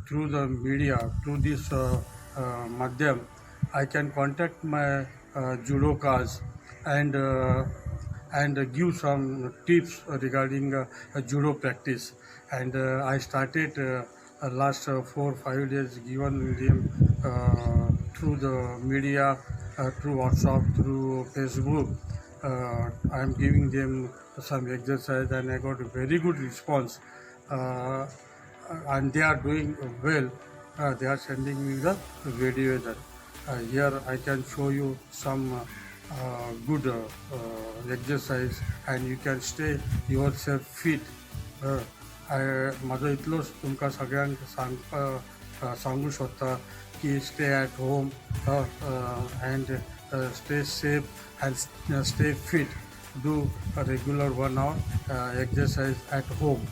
through the media, through this madhyam, I can contact my judokas and give some tips regarding judo practice. And I started last 4 5 days given them through the media, through WhatsApp, through Facebook. I am giving them some exercise and I got a very good response. And they are doing well. They are sending me the video. That here I can show you some good exercise and you can stay yourself fit. माझं इतलोच तुमकां सगळ्यांक सांगू शकता की stay at home and stay safe and stay fit. Do regular 1 hour exercise at home.